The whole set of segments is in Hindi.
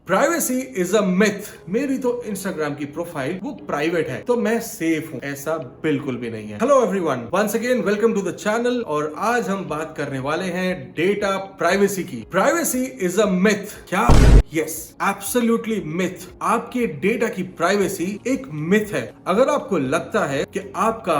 Privacy is a myth. मेरी तो इंस्टाग्राम की प्रोफाइल वो प्राइवेट है तो मैं सेफ हूँ, ऐसा बिल्कुल भी नहीं है। Hello everyone, once again welcome to the channel. और आज हम बात करने वाले हैं डेटा प्राइवेसी की। Privacy is a myth. क्या? Yes, absolutely myth. आपके डेटा की प्राइवेसी एक मिथ है। अगर आपको लगता है कि आपका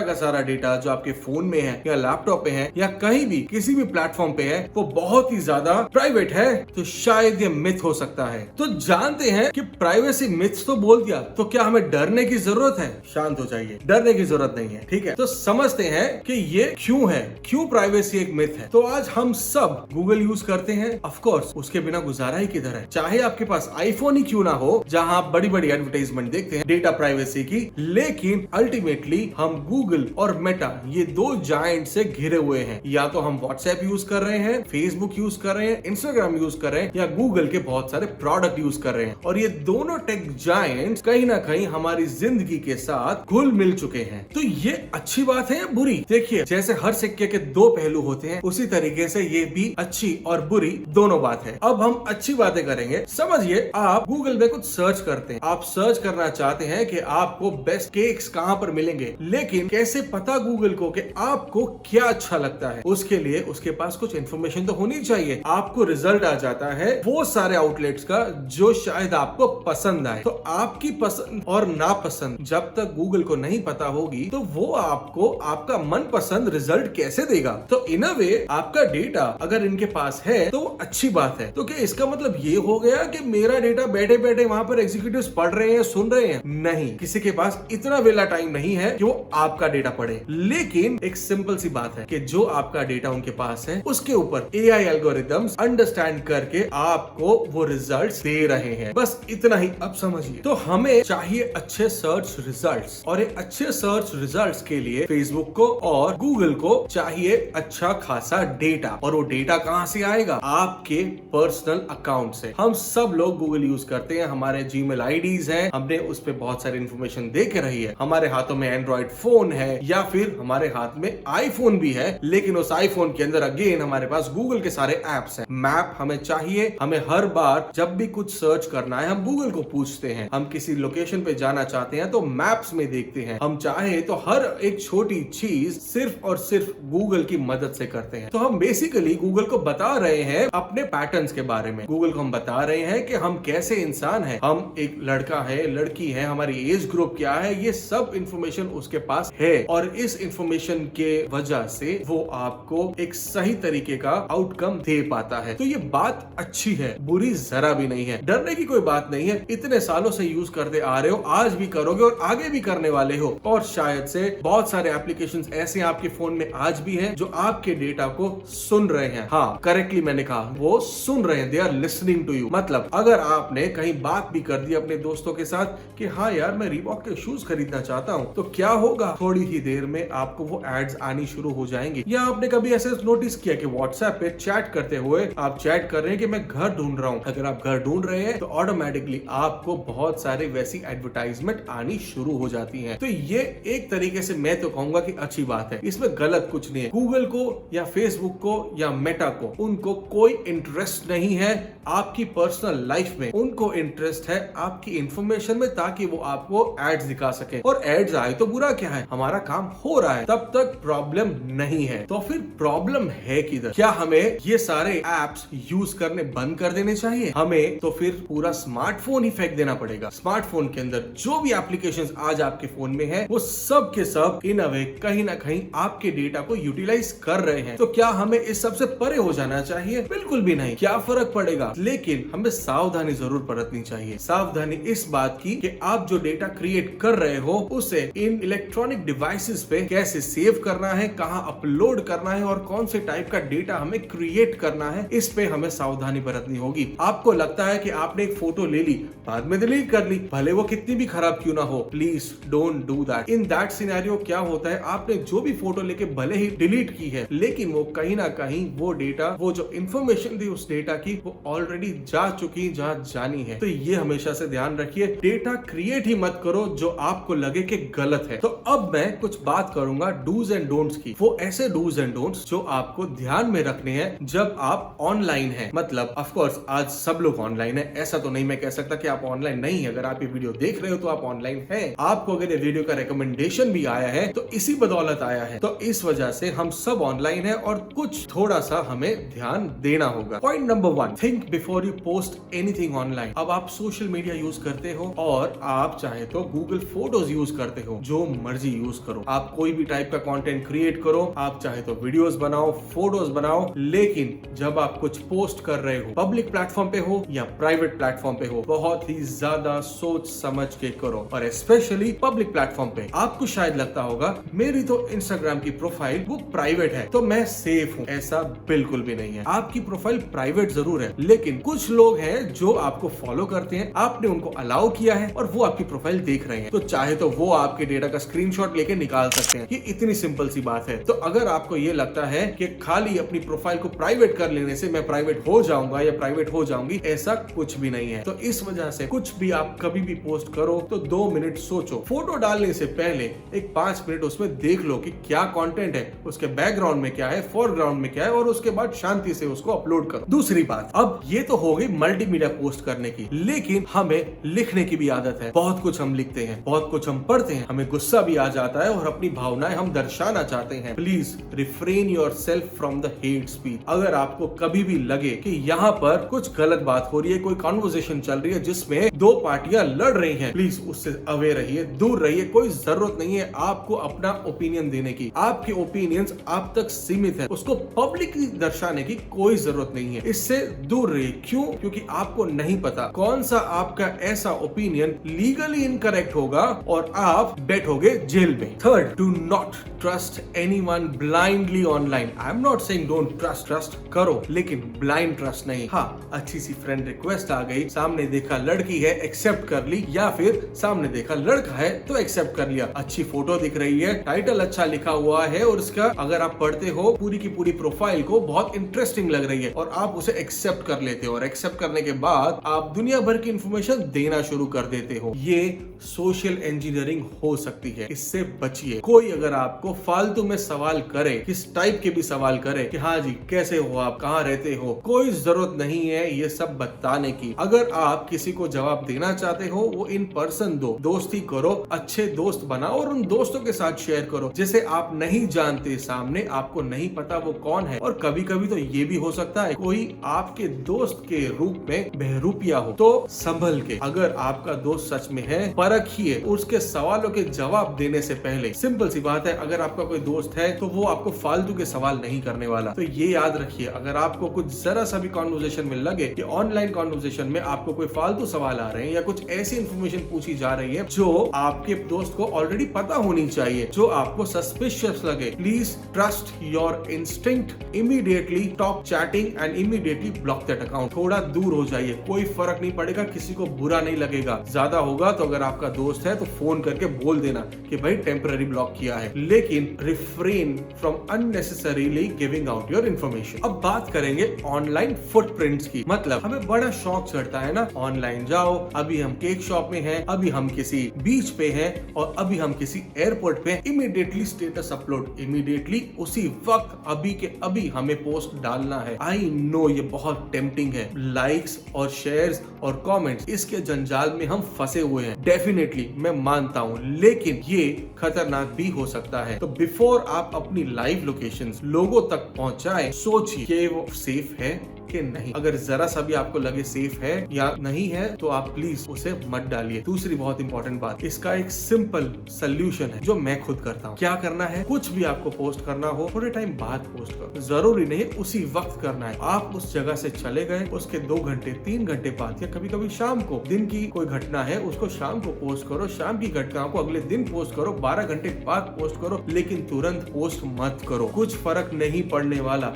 का सारा डेटा जो आपके फोन में है या लैपटॉप पे है या कहीं भी किसी भी प्लेटफॉर्म पे है वो बहुत ही ज्यादा प्राइवेट है तो शायद ये मिथ हो सकता है। तो जानते हैं कि प्राइवेसी मिथ तो बोल दिया तो क्या हमें डरने की जरूरत है? शांत हो जाइए, डरने की जरूरत नहीं है, ठीक है। तो समझते हैं कि ये क्यों है, क्यों प्राइवेसी एक मिथ है। तो आज हम सब गूगल यूज करते हैं, ऑफ कोर्स उसके बिना गुजारा ही किधर है। चाहे आपके पास आईफोन ही क्यों ना हो जहां आप बड़ी बड़ी एडवर्टाइजमेंट देखते हैं डेटा प्राइवेसी की, लेकिन अल्टीमेटली हम गूगल और मेटा ये दो जायंट से घिरे हुए हैं। या तो हम व्हाट्सएप यूज कर रहे हैं, फेसबुक यूज कर रहे हैं, इंस्टाग्राम यूज कर रहे हैं या गूगल के बहुत सारे प्रोडक्ट यूज कर रहे हैं। और ये दोनों टेक जायंट्स कहीं ना कहीं हमारी जिंदगी के साथ घुल मिल चुके हैं। तो ये अच्छी बात है या बुरी? देखिए, जैसे हर सिक्के के दो पहलू होते हैं उसी तरीके से ये भी अच्छी और बुरी दोनों बात है। अब हम अच्छी बातें करेंगे। समझिए, आप गूगल में कुछ सर्च करते हैं, आप सर्च करना चाहते हैं कि आपको बेस्ट केक्स कहां पर मिलेंगे, लेकिन कैसे पता गूगल को कि आपको क्या अच्छा लगता है? उसके लिए उसके पास कुछ इंफॉर्मेशन तो होनी चाहिए। आपको रिजल्ट आ जाता है वो सारे आउटलेट्स का जो शायद आपको पसंद आए। तो आपकी पसंद और नापसंद जब तक गूगल को नहीं पता होगी तो वो आपको आपका मनपसंद रिजल्ट कैसे देगा? तो इन अ वे आपका डेटा अगर इनके पास है तो अच्छी बात है। तो क्या इसका मतलब ये हो गया कि मेरा डेटा बैठे बैठे वहां पर एग्जीक्यूटिव्स पढ़ रहे हैं, सुन रहे हैं? नहीं, किसी के पास इतना वेला टाइम नहीं है कि वो आपका डेटा पढ़े। लेकिन एक सिंपल सी बात है कि जो आपका डेटा उनके पास है उसके ऊपर एआई एल्गोरिथम्स अंडरस्टैंड करके आपको वो रिजल्ट्स दे रहे हैं। बस इतना ही अब समझिए। तो हमें चाहिए अच्छे सर्च रिजल्ट्स, और ये अच्छे सर्च रिजल्ट्स के लिए फेसबुक को और गूगल को चाहिए अच्छा खासा डेटा। और वो डेटा कहां से आएगा? आपके पर्सनल अकाउंट से। हम सब लोग गूगल यूज करते हैं, हमारे जीमेल आईडीज हैं, हमने उस पर बहुत सारी इंफॉर्मेशन दे के रही है। हमारे हाथों में एंड्रॉइड फोन है या फिर हमारे हाथ में आईफोन भी है, लेकिन उस आईफोन के अंदर अगेन हमारे पास गूगल के सारे एप्स हैं। मैप हमें चाहिए, हमें हर बार जब भी कुछ सर्च करना है हम गूगल को पूछते हैं। हम किसी लोकेशन पे जाना चाहते हैं तो मैप्स में देखते हैं। हम चाहे तो हर एक छोटी चीज सिर्फ और सिर्फ गूगल की मदद से करते हैं। तो हम बेसिकली गूगल को बता रहे हैं अपने पैटर्न्स के बारे में। गूगल को हम बता रहे हैं कि हम कैसे इंसान हैं, हम एक लड़का है, लड़की है, हमारी एज ग्रुप क्या है, ये सब इंफॉर्मेशन उसके पास है। और इस इंफॉर्मेशन के वजह से वो आपको एक सही तरीके का आउटकम दे पाता है। तो ये बात अच्छी है, बुरी जरा भी नहीं है। डरने की कोई बात नहीं है। इतने सालों से यूज करते आ रहे हो, आज भी करोगे और आगे भी करने वाले हो। और शायद से बहुत सारे एप्लीकेशंस ऐसे आपके फोन में आज भी हैं जो आपके डेटा को सुन रहे हैं। हाँ, करेक्टली मैंने कहा, वो सुन रहे हैं। They are listening to you. मतलब अगर आपने कहीं बात भी कर दी अपने दोस्तों के साथ कि हाँ यार मैं रीबॉक के शूज खरीदना चाहता हूँ, तो क्या होगा? थोड़ी ही देर में आपको वो एड्स आनी शुरू हो जाएंगी। या आपने कभी ऐसे नोटिस किया कि व्हाट्सएप पे चैट करते हुए आप चैट कर रहे हैं कि मैं घर ढूंढ रहा हूँ। अगर आप घर ढूंढ रहे हैं तो ऑटोमेटिकली आपको बहुत सारे वैसी एडवर्टाइजमेंट आनी शुरू हो जाती हैं। तो ये एक तरीके से मैं तो कहूंगा कि अच्छी बात है, इसमें गलत कुछ नहीं है। गूगल को या फेसबुक को या मेटा को उनको कोई इंटरेस्ट नहीं है आपकी पर्सनल लाइफ में। उनको इंटरेस्ट है आपकी इंफॉर्मेशन में, ताकि वो आपको एड्स दिखा सके। और एड्स आए तो बुरा क्या है, हमारा काम हो रहा है, तब तक प्रॉब्लम नहीं है। तो फिर प्रॉब्लम है किधर? क्या हमें ये सारे एप्स यूज करने बंद कर देने चाहिए? हमें तो फिर पूरा स्मार्टफोन ही फेंक देना पड़ेगा। स्मार्टफोन के अंदर जो भी एप्लीकेशंस आज आपके फोन में है वो सब के सब इन अ वे कहीं ना कहीं आपके डेटा को यूटिलाइज कर रहे हैं। तो क्या हमें इस सबसे परे हो जाना चाहिए? बिल्कुल भी नहीं। क्या फर्क पड़ेगा? लेकिन हमें सावधानी जरूर बरतनी चाहिए। सावधानी इस बात की कि आप जो डेटा क्रिएट कर रहे हो उसे इन इलेक्ट्रॉनिक डिवाइसेस पे कैसे सेव करना है, कहां अपलोड करना है और कौन से टाइप का डेटा हमें क्रिएट करना है, इस पे हमें सावधानी बरतनी होगी। आपको लगता है कि आपने एक फोटो ले ली, बाद में डिलीट कर ली, भले वो कितनी भी खराब क्यों ना हो, please don't do that. In that scenario क्या होता है, आपने जो भी फोटो लेके भले ही डिलीट की है, लेकिन वो कहीं ना कहीं वो डेटा, वो जो इंफॉर्मेशन थी उस डेटा की, वो ऑलरेडी जा चुकी, जहां जानी है। तो ये हमेशा से ध्यान रखिए, डेटा क्रिएट ही मत करो जो आपको लगे कि गलत है। तो अब मैं कुछ बात करूंगा डूज एंड डोंट्स की। वो ऐसे डूज एंड डोंट्स जो आपको ध्यान में रखने हैं जब आप ऑनलाइन हैं। मतलब ऑफ कोर्स आज सब सब लोग ऑनलाइन है, ऐसा तो नहीं मैं कह सकता कि आप ऑनलाइन नहीं है। अगर आप ये वीडियो देख रहे हो तो आप ऑनलाइन हैं। आपको अगर ये वीडियो का रिकमेंडेशन भी आया है तो इसी बदौलत आया है। तो इस वजह से हम सब ऑनलाइन है और कुछ थोड़ा सा हमें ध्यान देना होगा। Point number 1, think before you post anything online. अब आप सोशल मीडिया यूज करते हो और आप चाहे तो गूगल फोटोज यूज करते हो, जो मर्जी यूज करो। आप कोई भी टाइप का कंटेंट क्रिएट करो, आप चाहे तो वीडियोस बनाओ, फोटोज बनाओ, लेकिन जब आप कुछ पोस्ट कर रहे हो, पब्लिक प्लेटफॉर्म पे हो या प्राइवेट प्लेटफॉर्म पे हो, बहुत ही ज्यादा सोच समझ के करो। और स्पेशली पब्लिक प्लेटफॉर्म पे। आपको शायद लगता होगा मेरी तो इंस्टाग्राम की प्रोफाइल वो प्राइवेट है तो मैं सेफ हूँ। ऐसा बिल्कुल भी नहीं है। आपकी प्रोफाइल प्राइवेट जरूर है, लेकिन कुछ लोग हैं जो आपको फॉलो करते हैं, आपने उनको अलाउ किया है और वो आपकी प्रोफाइल देख रहे हैं। तो चाहे तो वो आपके डेटा का स्क्रीनशॉट लेके निकाल सकते हैं। ये इतनी सिंपल सी बात है। तो अगर आपको ये लगता है कि खाली अपनी प्रोफाइल को प्राइवेट कर लेने से मैं प्राइवेट हो जाऊंगा या प्राइवेट हो जाऊंगी, ऐसा कुछ भी नहीं है। तो इस वजह से कुछ भी आप कभी भी पोस्ट करो तो 2 मिनट सोचो। फोटो डालने से पहले एक 5 मिनट उसमें देख लो कि क्या कंटेंट है, उसके बैकग्राउंड में क्या है, फोरग्राउंड में क्या है, और उसके बाद शांति से उसको अपलोड करो। दूसरी बात, अब ये तो हो गई मल्टीमीडिया पोस्ट करने की, लेकिन हमें लिखने की भी आदत है। बहुत कुछ हम लिखते हैं, बहुत कुछ हम पढ़ते हैं, हमें गुस्सा भी आ जाता है और अपनी भावनाएं हम दर्शाना चाहते हैं। Please refrain yourself from the hate speech. अगर आपको कभी भी लगे कि यहाँ पर कुछ गलत बात हो रही है, कोई कॉन्वर्सेशन चल रही है जिसमें 2 पार्टियां लड़ रही हैं, प्लीज उससे अवेयर रहिए, दूर रहिए। कोई जरूरत नहीं है आपको अपना ओपिनियन देने की। आपके ओपिनियंस आप तक सीमित है, उसको पब्लिकली दर्शाने की कोई जरूरत नहीं है। इससे दूर रहिए। क्यों? क्योंकि आपको नहीं पता कौन सा आपका ऐसा ओपिनियन लीगली इनकरेक्ट होगा और आप बैठोगे जेल में। Third, do not trust anyone blindly online. I am not saying don't trust करो, लेकिन ब्लाइंड ट्रस्ट नहीं। हाँ, अच्छी सी फ्रेंड रिक्वेस्ट आ गई, सामने देखा लड़की है, एक्सेप्ट कर ली, या फिर सामने देखा लड़का है तो एक्सेप्ट कर लिया। अच्छी फोटो दिख रही है, टाइटल अच्छा लिखा हुआ है और उसका अगर आप पढ़ते हो पूरी की पूरी प्रोफाइल को बहुत इंटरेस्टिंग लग रही है और आप उसे एक्सेप्ट कर लेते हो, और एक्सेप्ट करने के बाद आप दुनिया भर की इंफॉर्मेशन देना शुरू कर देते हो। ये सोशल इंजीनियरिंग हो सकती है, इससे बचिए। कोई अगर आपको फालतू में सवाल करे, किस टाइप के भी सवाल करे कि हाँ जी कैसे हो आप, कहाँ रहते हो, कोई जरूरत नहीं है ये सब बताने की। अगर आप किसी को जवाब देना चाहते हो वो इन पर्सन दो, दोस्ती करो, अच्छे दोस्त बनाओ और उन दोस्तों के साथ शेयर करो जैसे आप नहीं जानते, सामने आपको नहीं पता वो कौन है। और कभी कभी तो ये भी हो सकता है कोई आपके दोस्त के रूप में बहरूपिया हो, तो संभल के। अगर आपका दोस्त सच में है, परखिए। उसके सवालों के जवाब देने से पहले सिंपल सी बात है, अगर आपका कोई दोस्त है तो वो आपको फालतू के सवाल नहीं करने वाला। तो ये याद रखिए, अगर आपको कुछ जरा सा भी कॉन्वर्सेशन में लगे कि ऑनलाइन कॉन्वर्सेशन में आपको कोई फालतू सवाल आ रहे हैं या कुछ ऐसी इंफॉर्मेशन पूछी जा रही है जो आपके दोस्त को ऑलरेडी पता होनी चाहिए, जो आपको सस्पिशियस लगे, please trust your instinct, immediately stop chatting and immediately block that account. थोड़ा दूर हो जाइए, कोई फर्क नहीं पड़ेगा, किसी को बुरा नहीं लगेगा। ज्यादा होगा तो अगर आपका दोस्त है तो फोन करके बोल देना कि भाई टेम्पररी ब्लॉक किया है, लेकिन refrain from unnecessarily giving out your information. अब बात करेंगे ऑनलाइन फुटप्रिंट्स की। मतलब हमें बड़ा शौक चढ़ता है ना, ऑनलाइन जाओ, अभी हम केक शॉप में हैं, अभी हम किसी बीच पे हैं और अभी हम किसी एयरपोर्ट पे, इमीडिएटली स्टेटस अपलोड, इमीडिएटली उसी वक्त अभी के अभी हमें पोस्ट डालना है। आई नो ये बहुत टेम्पटिंग है, लाइक्स और शेयर्स और कमेंट्स, इसके जंजाल में हम फंसे हुए हैं। डेफिनेटली मैं मानता हूँ, लेकिन ये खतरनाक भी हो सकता है। तो बिफोर आप अपनी लाइव लोकेशंस लोगों तक पहुंचाएं, सोचिए कि वो सेफ है कि नहीं। अगर जरा सा भी आपको लगे सेफ है या नहीं है तो आप प्लीज उसे मत डालिए। दूसरी बहुत इंपॉर्टेंट बात, इसका एक सिंपल सोल्यूशन है जो मैं खुद करता हूँ। क्या करना है, कुछ भी आपको पोस्ट करना हो थोड़े टाइम बाद पोस्ट करो, जरूरी नहीं उसी वक्त करना है। आप उस जगह से चले गए, उसके 2 घंटे 3 घंटे बाद या कभी कभी शाम को, दिन की कोई घटना है उसको शाम को पोस्ट करो, शाम की घटना को अगले दिन पोस्ट करो, 12 घंटे बाद पोस्ट करो, लेकिन तुरंत पोस्ट मत करो। कुछ फर्क नहीं पड़ने वाला।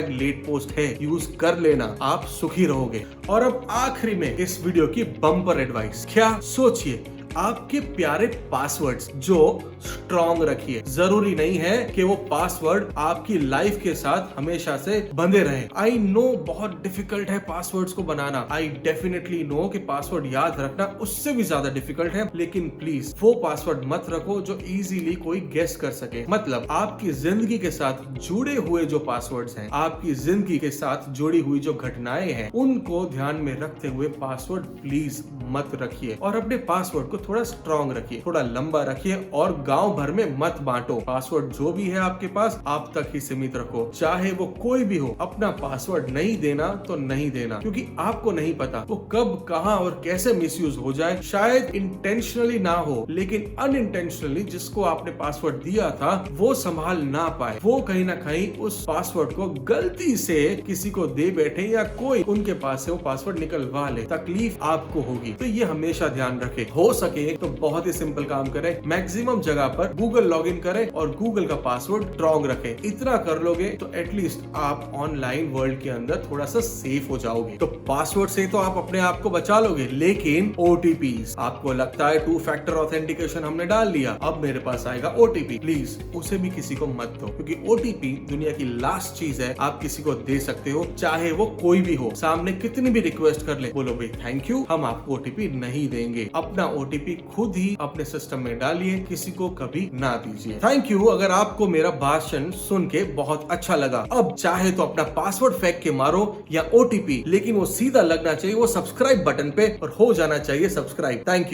#लेट पोस्ट है, यूज कर लेना, आप सुखी रहोगे। और अब आखिरी में इस वीडियो की बम्पर एडवाइस, क्या सोचिए आपके प्यारे पासवर्ड्स जो स्ट्रॉन्ग रखिए। जरूरी नहीं है कि वो पासवर्ड आपकी लाइफ के साथ हमेशा से बंधे रहे। आई नो बहुत डिफिकल्ट है पासवर्ड्स को बनाना, आई डेफिनेटली नो कि पासवर्ड याद रखना उससे भी ज्यादा डिफिकल्ट है, लेकिन प्लीज वो पासवर्ड मत रखो जो इजीली कोई गेस कर सके। मतलब आपकी जिंदगी के साथ जुड़े हुए जो पासवर्ड्स हैं, आपकी जिंदगी के साथ जुड़ी हुई जो घटनाएं हैं, उनको ध्यान में रखते हुए पासवर्ड प्लीज मत रखिए। और अपने पासवर्ड को थोड़ा स्ट्रॉन्ग रखिए, थोड़ा लंबा रखिए और गांव भर में मत बांटो। पासवर्ड जो भी है आपके पास आप तक ही सीमित रखो, चाहे वो कोई भी हो। अपना पासवर्ड नहीं देना तो नहीं देना, क्योंकि आपको नहीं पता वो कब, कहां और कैसे मिसयूज हो जाए। शायद इंटेंशनली ना हो, लेकिन अनइंटेंशनली जिसको आपने पासवर्ड दिया था वो संभाल ना पाए, वो कहीं ना कहीं उस पासवर्ड को गलती से किसी को दे बैठे या कोई उनके पास से वो पासवर्ड निकलवा ले, तकलीफ आपको होगी। तो ये हमेशा ध्यान रखें। हो सके तो बहुत ही सिंपल काम करें, मैक्सिमम जगह पर गूगल लॉगिन करें और गूगल का पासवर्ड स्ट्रॉन्ग रखें। इतना कर लोगे तो एटलीस्ट आप ऑनलाइन वर्ल्ड के अंदर थोड़ा सा सेफ हो जाओगे। तो पासवर्ड से तो आप अपने आप को बचा लोगे, लेकिन ओटीपीज, आपको लगता है 2 फैक्टर ऑथेंटिकेशन हमने डाल लिया, अब मेरे पास आएगा ओटीपी, प्लीज उसे भी किसी को मत दो, क्योंकि ओटीपी दुनिया की लास्ट चीज है आप किसी को दे सकते हो, चाहे वो कोई भी हो। सामने कितनी भी रिक्वेस्ट कर ले, बोलो भाई थैंक यू, हम आपको ओटीपी नहीं देंगे। अपना ओटीपी खुद ही अपने सिस्टम में डालिए, किसी को कभी ना दीजिए। थैंक यू अगर आपको मेरा भाषण सुन के बहुत अच्छा लगा। अब चाहे तो अपना पासवर्ड फेंक के मारो या ओटीपी, लेकिन वो सीधा लगना चाहिए वो सब्सक्राइब बटन पे और हो जाना चाहिए सब्सक्राइब। Thank you.